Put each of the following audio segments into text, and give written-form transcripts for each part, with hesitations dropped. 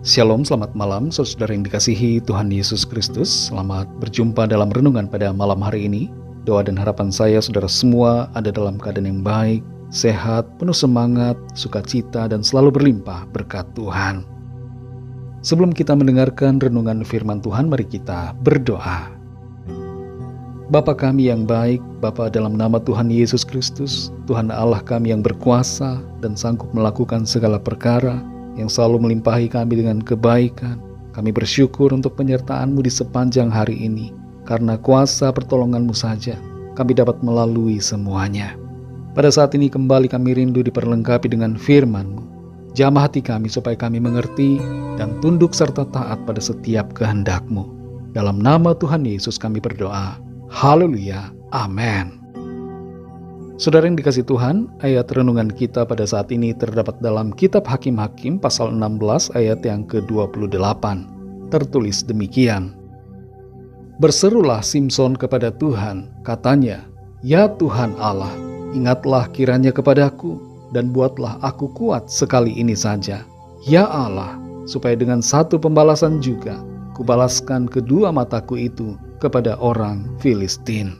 Shalom, selamat malam saudara yang dikasihi Tuhan Yesus Kristus. Selamat berjumpa dalam renungan pada malam hari ini. Doa dan harapan saya saudara semua ada dalam keadaan yang baik, sehat, penuh semangat, sukacita, dan selalu berlimpah berkat Tuhan. Sebelum kita mendengarkan renungan firman Tuhan, mari kita berdoa. Bapa kami yang baik, Bapa dalam nama Tuhan Yesus Kristus, Tuhan Allah kami yang berkuasa dan sanggup melakukan segala perkara, yang selalu melimpahi kami dengan kebaikan. Kami bersyukur untuk penyertaan-Mu di sepanjang hari ini. Karena kuasa pertolongan-Mu saja, kami dapat melalui semuanya. Pada saat ini kembali kami rindu diperlengkapi dengan firman-Mu. Jamah hati kami supaya kami mengerti dan tunduk serta taat pada setiap kehendak-Mu. Dalam nama Tuhan Yesus kami berdoa. Haleluya. Amin. Saudara yang dikasih Tuhan, ayat renungan kita pada saat ini terdapat dalam kitab Hakim-Hakim pasal 16 ayat yang ke-28. Tertulis demikian. Berserulah Simson kepada Tuhan, katanya, "Ya Tuhan Allah, ingatlah kiranya kepadaku, dan buatlah aku kuat sekali ini saja. Ya Allah, supaya dengan satu pembalasan juga, kubalaskan kedua mataku itu kepada orang Filistin."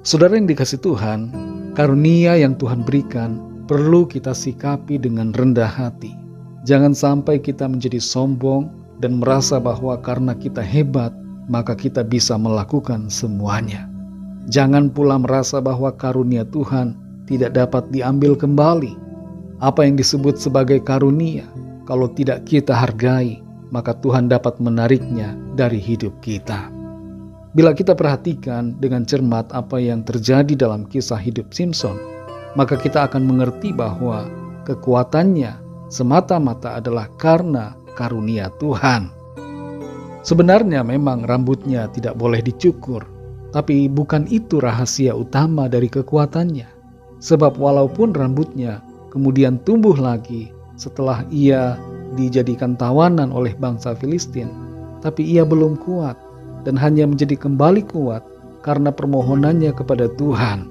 Saudara yang dikasih Tuhan, karunia yang Tuhan berikan perlu kita sikapi dengan rendah hati. Jangan sampai kita menjadi sombong dan merasa bahwa karena kita hebat, maka kita bisa melakukan semuanya. Jangan pula merasa bahwa karunia Tuhan tidak dapat diambil kembali. Apa yang disebut sebagai karunia, kalau tidak kita hargai, maka Tuhan dapat menariknya dari hidup kita. Bila kita perhatikan dengan cermat apa yang terjadi dalam kisah hidup Simson, maka kita akan mengerti bahwa kekuatannya semata-mata adalah karena karunia Tuhan. Sebenarnya memang rambutnya tidak boleh dicukur, tapi bukan itu rahasia utama dari kekuatannya. Sebab walaupun rambutnya kemudian tumbuh lagi setelah ia dijadikan tawanan oleh bangsa Filistin, tapi ia belum kuat. Dan hanya menjadi kembali kuat karena permohonannya kepada Tuhan.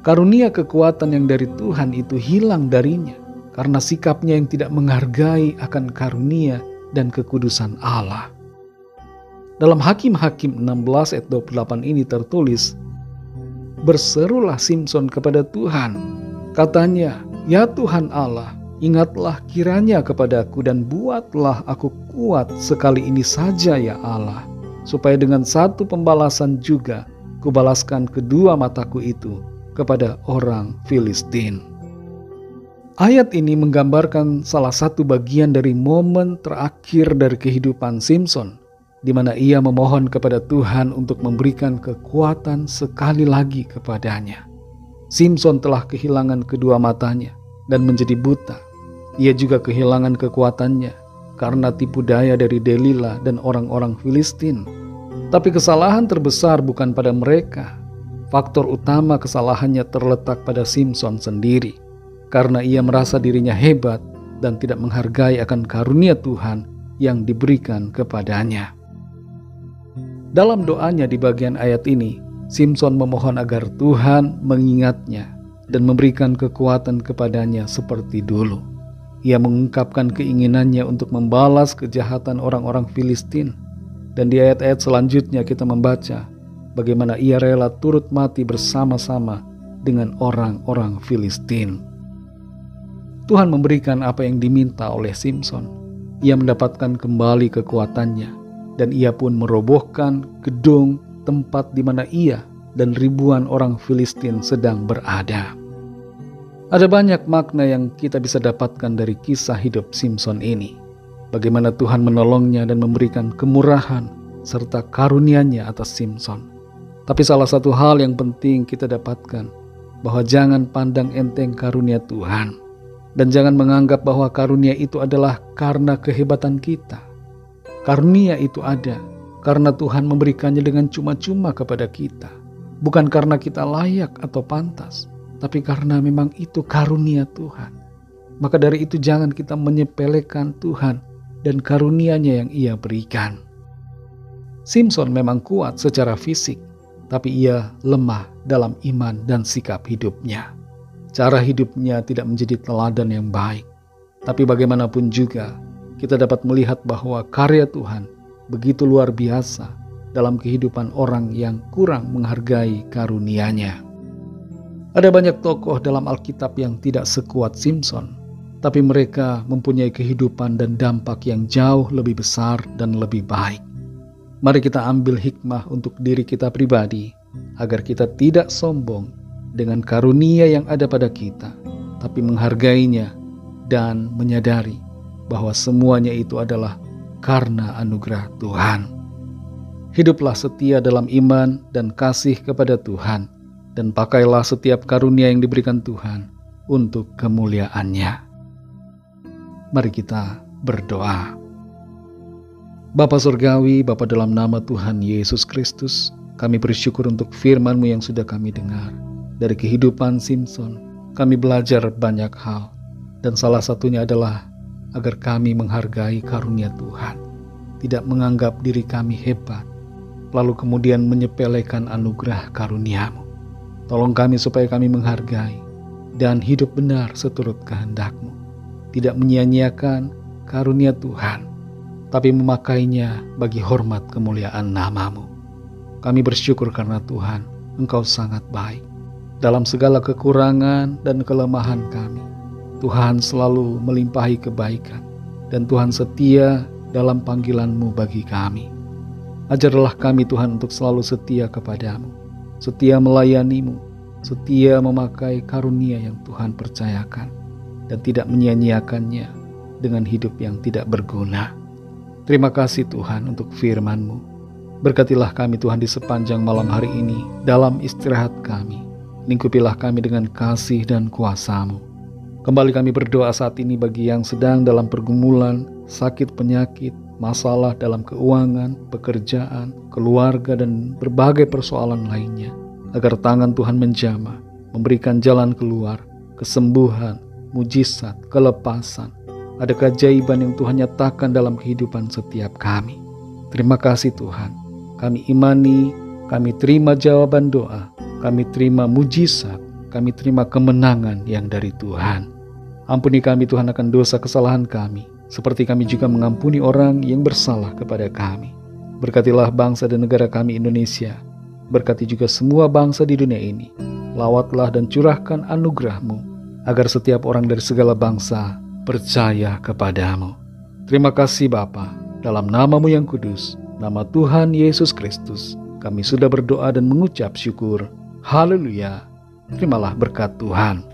Karunia kekuatan yang dari Tuhan itu hilang darinya karena sikapnya yang tidak menghargai akan karunia dan kekudusan Allah. Dalam Hakim-Hakim 16 ayat 28 ini tertulis, "Berserulah Simson kepada Tuhan, katanya, ya Tuhan Allah, ingatlah kiranya kepadaku dan buatlah aku kuat sekali ini saja ya Allah, supaya dengan satu pembalasan juga kubalaskan kedua mataku itu kepada orang Filistin." Ayat ini menggambarkan salah satu bagian dari momen terakhir dari kehidupan Simson, di mana ia memohon kepada Tuhan untuk memberikan kekuatan sekali lagi kepadanya. Simson telah kehilangan kedua matanya dan menjadi buta. Ia juga kehilangan kekuatannya karena tipu daya dari Delila dan orang-orang Filistin. Tapi kesalahan terbesar bukan pada mereka. Faktor utama kesalahannya terletak pada Simson sendiri, karena ia merasa dirinya hebat dan tidak menghargai akan karunia Tuhan yang diberikan kepadanya. Dalam doanya di bagian ayat ini, Simson memohon agar Tuhan mengingatnya dan memberikan kekuatan kepadanya seperti dulu. Ia mengungkapkan keinginannya untuk membalas kejahatan orang-orang Filistin. Dan di ayat-ayat selanjutnya kita membaca bagaimana ia rela turut mati bersama-sama dengan orang-orang Filistin. Tuhan memberikan apa yang diminta oleh Simson. Ia mendapatkan kembali kekuatannya dan ia pun merobohkan gedung tempat di mana ia dan ribuan orang Filistin sedang berada. Ada banyak makna yang kita bisa dapatkan dari kisah hidup Simson ini. Bagaimana Tuhan menolongnya dan memberikan kemurahan serta karunia-Nya atas Simson. Tapi salah satu hal yang penting kita dapatkan, bahwa jangan pandang enteng karunia Tuhan. Dan jangan menganggap bahwa karunia itu adalah karena kehebatan kita. Karunia itu ada karena Tuhan memberikannya dengan cuma-cuma kepada kita. Bukan karena kita layak atau pantas, tapi karena memang itu karunia Tuhan. Maka dari itu jangan kita menyepelekan Tuhan dan karunia-Nya yang Ia berikan. Simson memang kuat secara fisik, tapi ia lemah dalam iman dan sikap hidupnya. Cara hidupnya tidak menjadi teladan yang baik. Tapi bagaimanapun juga, kita dapat melihat bahwa karya Tuhan begitu luar biasa dalam kehidupan orang yang kurang menghargai karunia-Nya. Ada banyak tokoh dalam Alkitab yang tidak sekuat Simson, tapi mereka mempunyai kehidupan dan dampak yang jauh lebih besar dan lebih baik. Mari kita ambil hikmah untuk diri kita pribadi, agar kita tidak sombong dengan karunia yang ada pada kita, tapi menghargainya dan menyadari bahwa semuanya itu adalah karena anugerah Tuhan. Hiduplah setia dalam iman dan kasih kepada Tuhan, dan pakailah setiap karunia yang diberikan Tuhan untuk kemuliaan-Nya. Mari kita berdoa. Bapa Surgawi, Bapa dalam nama Tuhan Yesus Kristus, kami bersyukur untuk firman-Mu yang sudah kami dengar. Dari kehidupan Simson, kami belajar banyak hal, dan salah satunya adalah agar kami menghargai karunia Tuhan, tidak menganggap diri kami hebat, lalu kemudian menyepelekan anugerah karunia-Mu. Tolong kami supaya kami menghargai dan hidup benar seturut kehendak-Mu, tidak menyia-nyiakan karunia Tuhan, tapi memakainya bagi hormat kemuliaan nama-Mu. Kami bersyukur karena Tuhan, Engkau sangat baik. Dalam segala kekurangan dan kelemahan kami, Tuhan selalu melimpahi kebaikan, dan Tuhan setia dalam panggilan-Mu bagi kami. Ajarlah kami Tuhan untuk selalu setia kepadamu, setia melayani-Mu, setia memakai karunia yang Tuhan percayakan, dan tidak menyia-nyiakannya dengan hidup yang tidak berguna. Terima kasih Tuhan untuk firman-Mu. Berkatilah kami Tuhan di sepanjang malam hari ini dalam istirahat kami. Lingkupilah kami dengan kasih dan kuasa-Mu. Kembali kami berdoa saat ini bagi yang sedang dalam pergumulan, sakit penyakit, masalah dalam keuangan, pekerjaan, keluarga, dan berbagai persoalan lainnya, agar tangan Tuhan menjamah, memberikan jalan keluar, kesembuhan, mujizat, kelepasan. Ada keajaiban yang Tuhan nyatakan dalam kehidupan setiap kami. Terima kasih Tuhan. Kami imani, kami terima jawaban doa, kami terima mujizat, kami terima kemenangan yang dari Tuhan. Ampuni kami Tuhan akan dosa kesalahan kami, seperti kami juga mengampuni orang yang bersalah kepada kami. Berkatilah bangsa dan negara kami Indonesia. Berkati juga semua bangsa di dunia ini. Lawatlah dan curahkan anugerah-Mu, agar setiap orang dari segala bangsa percaya kepadamu. Terima kasih Bapa, dalam nama-Mu yang kudus, nama Tuhan Yesus Kristus, kami sudah berdoa dan mengucap syukur. Haleluya. Terimalah berkat Tuhan.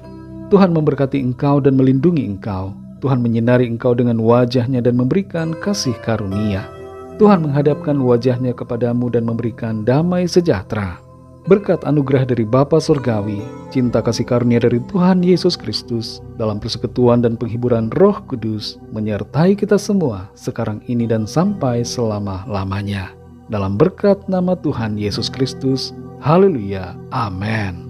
Tuhan memberkati engkau dan melindungi engkau. Tuhan menyinari engkau dengan wajah-Nya dan memberikan kasih karunia. Tuhan menghadapkan wajah-Nya kepadamu dan memberikan damai sejahtera. Berkat anugerah dari Bapa Surgawi, cinta kasih karunia dari Tuhan Yesus Kristus, dalam persekutuan dan penghiburan Roh Kudus, menyertai kita semua sekarang ini dan sampai selama-lamanya. Dalam berkat nama Tuhan Yesus Kristus. Haleluya. Amin.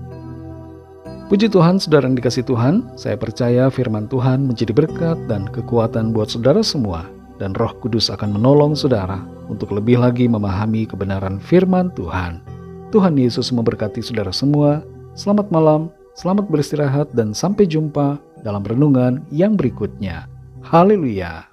Puji Tuhan, saudara yang dikasih Tuhan, saya percaya firman Tuhan menjadi berkat dan kekuatan buat saudara semua, dan Roh Kudus akan menolong saudara untuk lebih lagi memahami kebenaran firman Tuhan. Tuhan Yesus memberkati saudara semua. Selamat malam, selamat beristirahat, dan sampai jumpa dalam renungan yang berikutnya. Haleluya.